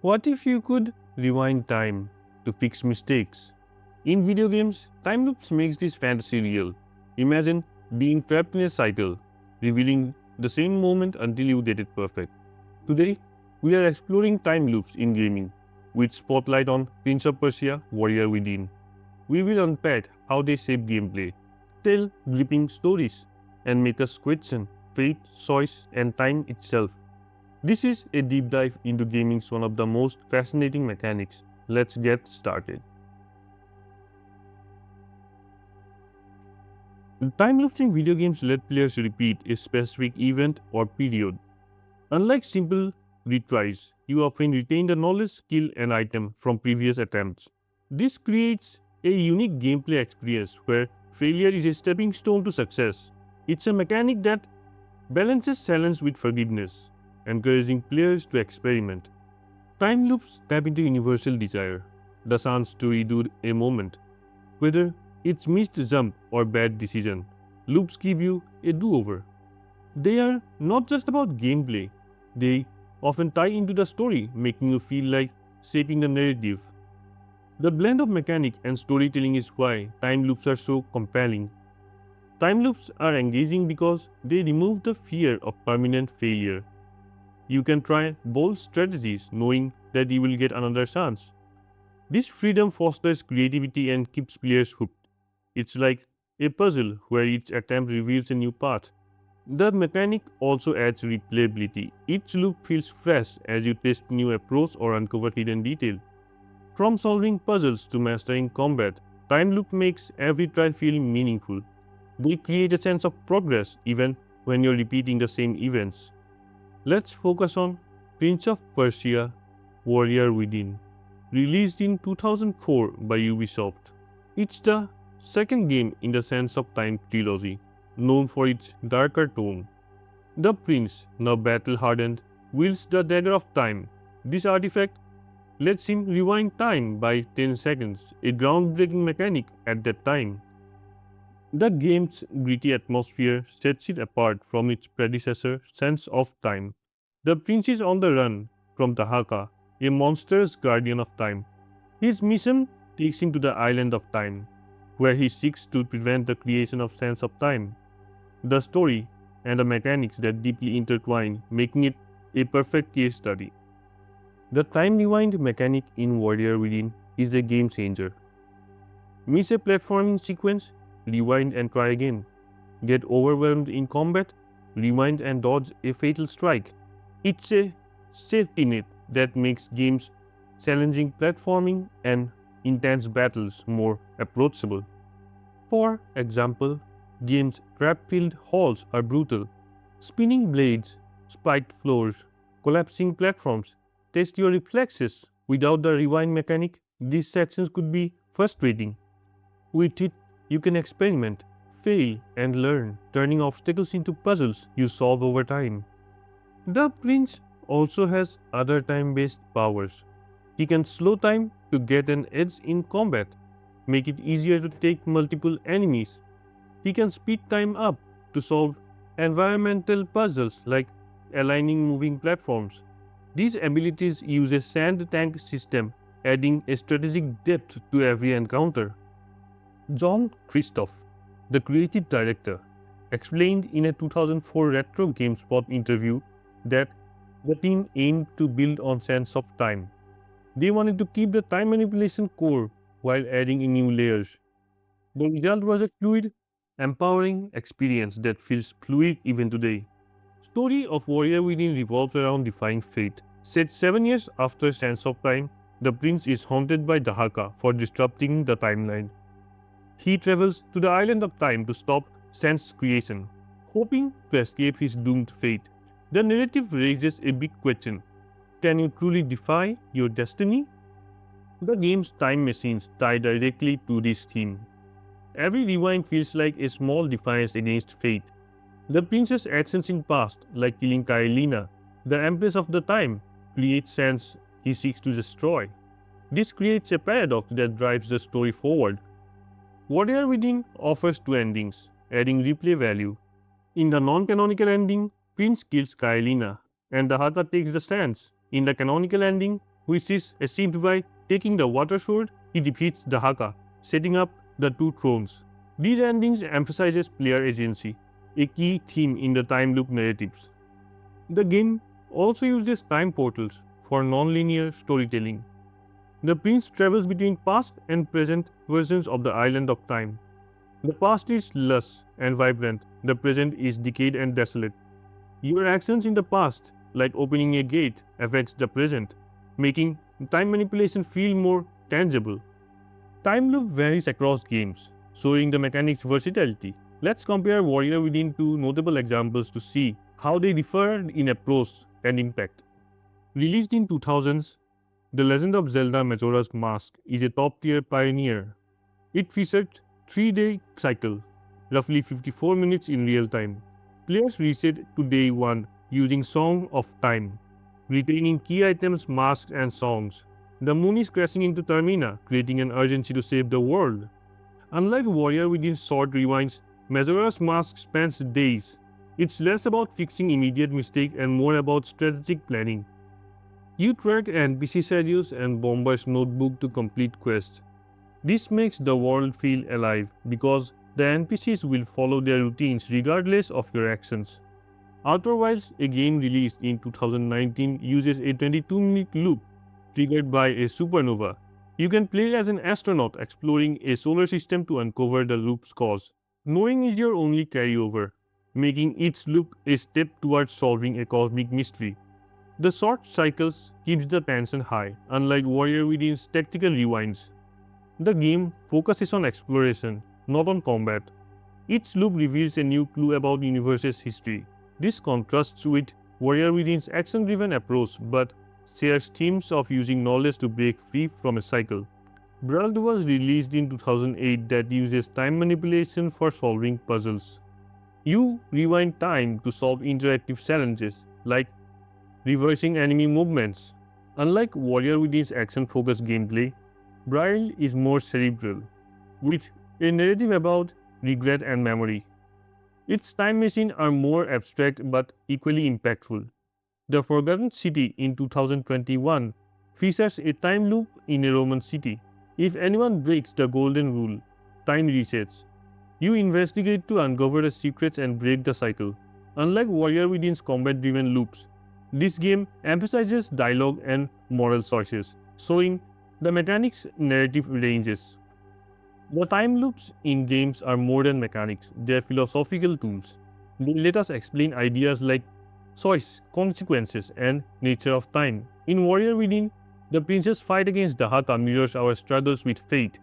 What if you could rewind time to fix mistakes? In video games, time loops makes this fantasy real. Imagine being trapped in a cycle, revealing the same moment until you get it perfect. Today, we are exploring time loops in gaming, with spotlight on Prince of Persia, Warrior Within. We will unpack how they shape gameplay, tell gripping stories, and make us question fate, choice, and time itself. This is a deep dive into gaming's one of the most fascinating mechanics. Let's get started. Time loops in video games let players repeat a specific event or period. Unlike simple retries, you often retain the knowledge, skill, and item from previous attempts. This creates a unique gameplay experience where failure is a stepping stone to success. It's a mechanic that balances challenge with forgiveness, encouraging players to experiment. Time loops tap into universal desire, the chance to redo a moment. Whether it's missed jump or bad decision, loops give you a do-over. They are not just about gameplay, they often tie into the story, making you feel like shaping the narrative. The blend of mechanic and storytelling is why time loops are so compelling. Time loops are engaging because they remove the fear of permanent failure. You can try bold strategies knowing that you will get another chance. This freedom fosters creativity and keeps players hooked. It's like a puzzle where each attempt reveals a new path. The mechanic also adds replayability. Each loop feels fresh as you test new approach or uncover hidden detail. From solving puzzles to mastering combat, time loop makes every try feel meaningful. They create a sense of progress even when you're repeating the same events. Let's focus on Prince of Persia, Warrior Within, released in 2004 by Ubisoft. It's the second game in the Sands of Time trilogy, known for its darker tone. The prince, now battle-hardened, wields the Dagger of Time. This artifact lets him rewind time by 10 seconds, a groundbreaking mechanic at that time. The game's gritty atmosphere sets it apart from its predecessor, Sands of Time. The prince is on the run from Tahaka, a monstrous guardian of time. His mission takes him to the Island of Time, where he seeks to prevent the creation of Sands of Time. The story and the mechanics that deeply intertwine, making it a perfect case study. The time rewind mechanic in Warrior Within is a game changer. Miss a platforming sequence, rewind and try again. Get overwhelmed in combat, rewind and dodge a fatal strike. It's a safety net that makes games challenging platforming and intense battles more approachable. For example, games trap-filled halls are brutal. Spinning blades, spiked floors, collapsing platforms test your reflexes. Without the rewind mechanic, these sections could be frustrating. With it, you can experiment, fail, and learn, turning obstacles into puzzles you solve over time. The prince also has other time-based powers. He can slow time to get an edge in combat, make it easier to take multiple enemies. He can speed time up to solve environmental puzzles like aligning moving platforms. These abilities use a sand tank system, adding a strategic depth to every encounter. John Christoph, the creative director, explained in a 2004 Retro GameSpot interview that the team aimed to build on Sands of Time. They wanted to keep the time manipulation core while adding in new layers. The result was a fluid, empowering experience that feels fluid even today. Story of Warrior Within revolves around defying fate. Set 7 years after Sands of Time, the prince is haunted by Dahaka for disrupting the timeline. He travels to the Island of Time to stop Sands' creation, hoping to escape his doomed fate. The narrative raises a big question. Can you truly defy your destiny? The game's time machines tie directly to this theme. Every rewind feels like a small defiance against fate. The prince's actions in past, like killing Kaelina, the empress of the time, create sands he seeks to destroy. This creates a paradox that drives the story forward. Warrior Within offers two endings, adding replay value. In the non-canonical ending, Prince kills Kaelina, and the Haka takes the sands. In the canonical ending, which is achieved by taking the water sword. He defeats the Haka, setting up the two thrones. These endings emphasizes player agency, a key theme in the time loop narratives. The game also uses time portals for non-linear storytelling. The prince travels between past and present versions of the island of time. The past is lush and vibrant, the present is decayed and desolate. Your actions in the past, like opening a gate, affects the present, making time manipulation feel more tangible. Time loop varies across games, showing the mechanic's versatility. Let's compare Warrior Within two notable examples to see how they differ in approach and impact. Released in 2000s, The Legend of Zelda Majora's Mask is a top-tier pioneer. It featured 3-day cycle, roughly 54 minutes in real time. Players reset to day 1 using Song of Time, retaining key items, masks, and songs. The moon is crashing into Termina, creating an urgency to save the world. Unlike Warrior Within's short rewinds, Majora's Mask spans days. It's less about fixing immediate mistakes and more about strategic planning. You track NPC schedules and Bomber's notebook to complete quests. This makes the world feel alive because the NPCs will follow their routines regardless of your actions. Outer Wilds, a game released in 2019, uses a 22-minute loop triggered by a supernova. You can play as an astronaut exploring a solar system to uncover the loop's cause. Knowing is your only carryover, making each loop a step towards solving a cosmic mystery. The short cycles keeps the tension high, unlike Warrior Within's tactical rewinds. The game focuses on exploration, not on combat. Each loop reveals a new clue about the universe's history. This contrasts with Warrior Within's action-driven approach but shares themes of using knowledge to break free from a cycle. Braid was released in 2008 that uses time manipulation for solving puzzles. You rewind time to solve interactive challenges, like reversing enemy movements. Unlike Warrior Within's action-focused gameplay, Braid is more cerebral, with a narrative about regret and memory. Its time machines are more abstract but equally impactful. The Forgotten City in 2021 features a time loop in a Roman city. If anyone breaks the golden rule, time resets. You investigate to uncover the secrets and break the cycle. Unlike Warrior Within's combat-driven loops, this game emphasizes dialogue and moral choices, showing the mechanic's narrative ranges. The time loops in games are more than mechanics, they are philosophical tools. They let us explain ideas like choice, consequences, and nature of time. In Warrior Within, the prince's fight against the Haka mirrors our struggles with fate.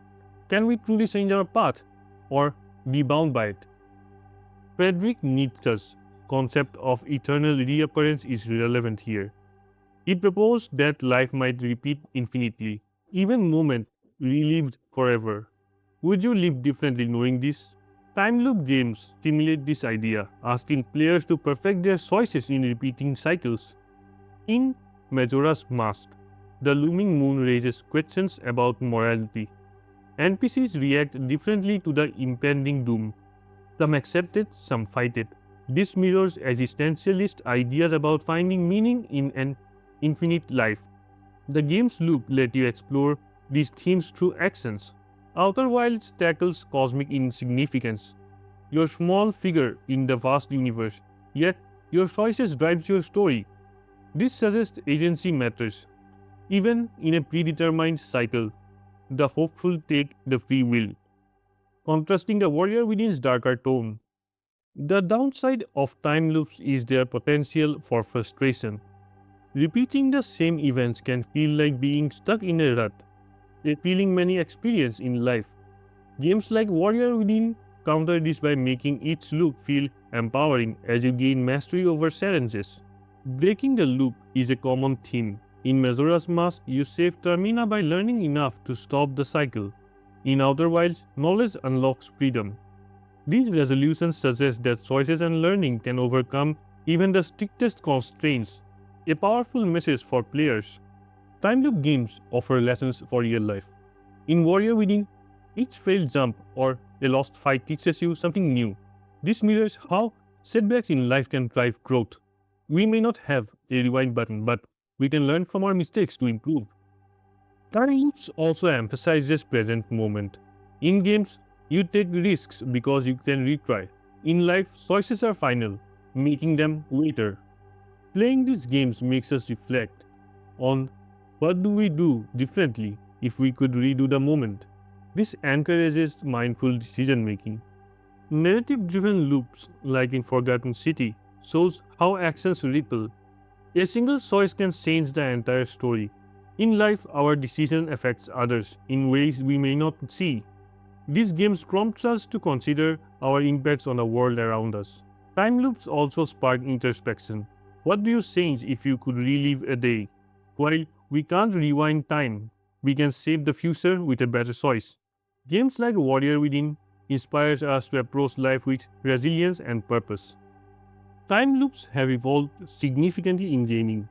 Can we truly change our path, or be bound by it? Friedrich Nietzsche's concept of eternal reappearance is relevant here. He proposed that life might repeat infinitely, even moments relived forever. Would you live differently knowing this? Time loop games stimulate this idea, asking players to perfect their choices in repeating cycles. In Majora's Mask, the looming moon raises questions about morality. NPCs react differently to the impending doom. Some accept it, some fight it. This mirrors existentialist ideas about finding meaning in an infinite life. The game's loop let you explore these themes through actions. Outer Wilds tackles cosmic insignificance. You're a small figure in the vast universe, yet your choices drive your story. This suggests agency matters. Even in a predetermined cycle, the hopeful take the free will, contrasting the Warrior Within's darker tone. The downside of time loops is their potential for frustration. Repeating the same events can feel like being stuck in a rut, a feeling many experience in life. Games like Warrior Within counter this by making each loop feel empowering as you gain mastery over challenges. Breaking the loop is a common theme. In Majora's Mask, you save Termina by learning enough to stop the cycle. In Outer Wilds, knowledge unlocks freedom. These resolutions suggest that choices and learning can overcome even the strictest constraints, a powerful message for players. Time loop games offer lessons for real life. In Warrior Within, each failed jump or a lost fight teaches you something new. This mirrors how setbacks in life can drive growth. We may not have a rewind button, but We can learn from our mistakes to improve. Time loops also emphasizes present moment. In games, you take risks because you can retry. In life, choices are final, making them waiter. Playing these games makes us reflect on what do we do differently if we could redo the moment. This encourages mindful decision making. Narrative-driven loops, like in Forgotten City, shows how actions ripple. A single choice can change the entire story. In life, our decision affects others in ways we may not see. These games prompt us to consider our impacts on the world around us. Time loops also spark introspection. What do you change if you could relive a day? While we can't rewind time, we can shape the future with a better choice. Games like Warrior Within inspires us to approach life with resilience and purpose. Time loops have evolved significantly in gaming.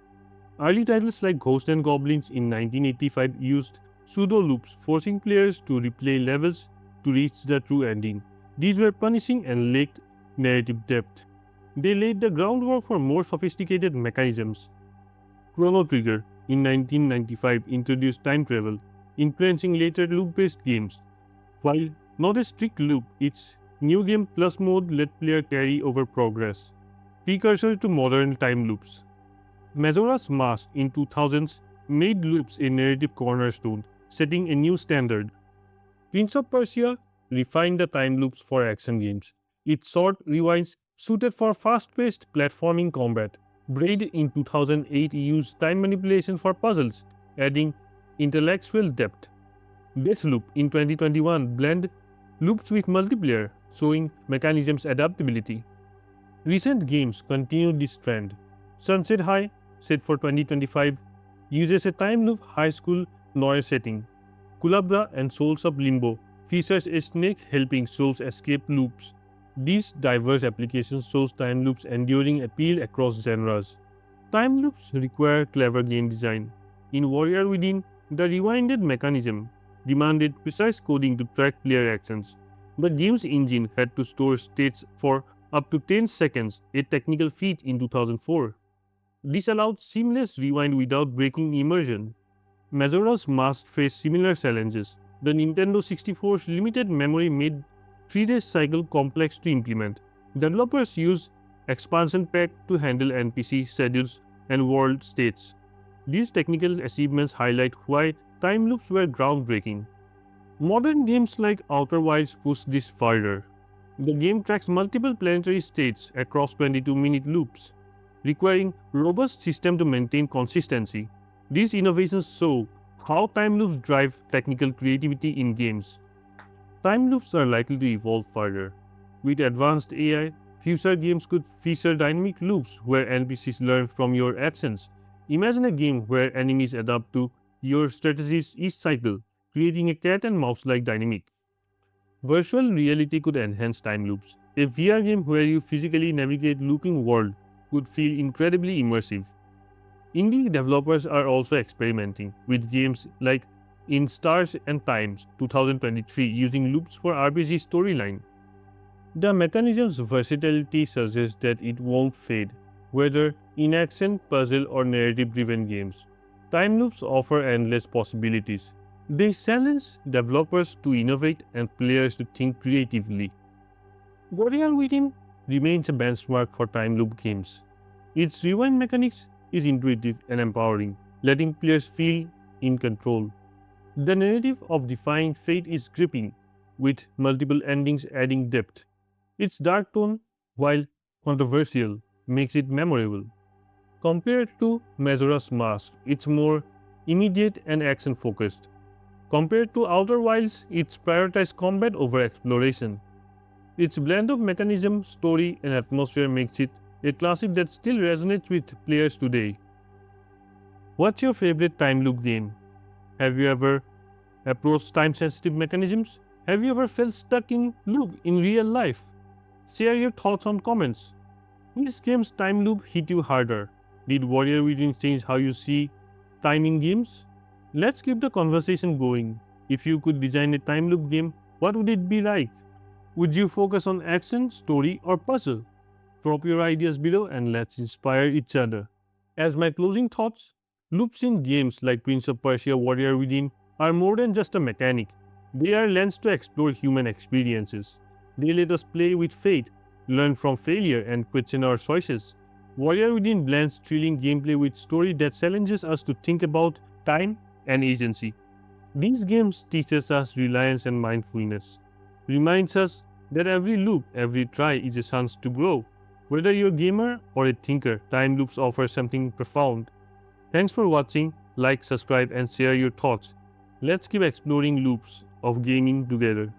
Early titles like Ghosts and Goblins in 1985 used pseudo loops, forcing players to replay levels to reach the true ending. These were punishing and lacked narrative depth. They laid the groundwork for more sophisticated mechanisms. Chrono Trigger in 1995 introduced time travel, influencing later loop-based games. While not a strict loop, its New Game Plus mode let player carry over progress, precursor to modern time loops. Majora's Mask in 2000s made loops a narrative cornerstone, setting a new standard. Prince of Persia refined the time loops for action games. Its short rewinds suited for fast-paced platforming combat. Braid in 2008 used time manipulation for puzzles, adding intellectual depth. Deathloop in 2021 blended loops with multiplayer, showing mechanisms adaptability. Recent games continue this trend. Sunset High, set for 2025, uses a time loop high school noir setting. Kulabra and Souls of Limbo features a snake helping souls escape loops. These diverse applications shows time loops enduring appeal across genres. Time loops require clever game design. In Warrior Within, the rewinded mechanism demanded precise coding to track player actions. The game's engine had to store states for up to 10 seconds, a technical feat in 2004. This allowed seamless rewind without breaking immersion. Majora's Mask faced similar challenges. The Nintendo 64's limited memory made 3-day cycle complex to implement. Developers used expansion pack to handle NPC schedules and world states. These technical achievements highlight why time loops were groundbreaking. Modern games like Outer Wilds push this further. The game tracks multiple planetary states across 22-minute loops, requiring robust system to maintain consistency. These innovations show how time loops drive technical creativity in games. Time loops are likely to evolve further. With advanced AI, future games could feature dynamic loops where NPCs learn from your actions. Imagine a game where enemies adapt to your strategies each cycle, creating a cat and mouse-like dynamic. Virtual reality could enhance time loops. A VR game where you physically navigate looping world could feel incredibly immersive. Indie developers are also experimenting with games like In Stars and Times 2023 using loops for RPG storyline. The mechanism's versatility suggests that it won't fade, whether in action, puzzle, or narrative-driven games. Time loops offer endless possibilities. They challenge developers to innovate and players to think creatively. Warrior Within remains a benchmark for time loop games. Its rewind mechanics is intuitive and empowering, letting players feel in control. The narrative of defying fate is gripping, with multiple endings adding depth. Its dark tone, while controversial, makes it memorable. Compared to Majora's Mask, it's more immediate and action-focused. Compared to Outer Wilds, it prioritizes combat over exploration. Its blend of mechanism, story, and atmosphere makes it a classic that still resonates with players today. What's your favorite time loop game? Have you ever approached time-sensitive mechanisms? Have you ever felt stuck in loop in real life? Share your thoughts on comments. Which game's time loop hit you harder? Did Warrior Within change how you see time in games? Let's keep the conversation going. If you could design a time loop game, what would it be like? Would you focus on action, story, or puzzle? Drop your ideas below and let's inspire each other. As my closing thoughts, Loops in games like Prince of Persia Warrior Within are more than just a mechanic. They are lens to explore human experiences. They let us play with fate, learn from failure, and question our choices. Warrior Within blends thrilling gameplay with story that challenges us to think about time and agency. These games teaches us reliance and mindfulness, reminds us that every loop, every try is a chance to grow. Whether you're a gamer or a thinker, time loops offer something profound. Thanks for watching, like, subscribe and share your thoughts. Let's keep exploring loops of gaming together.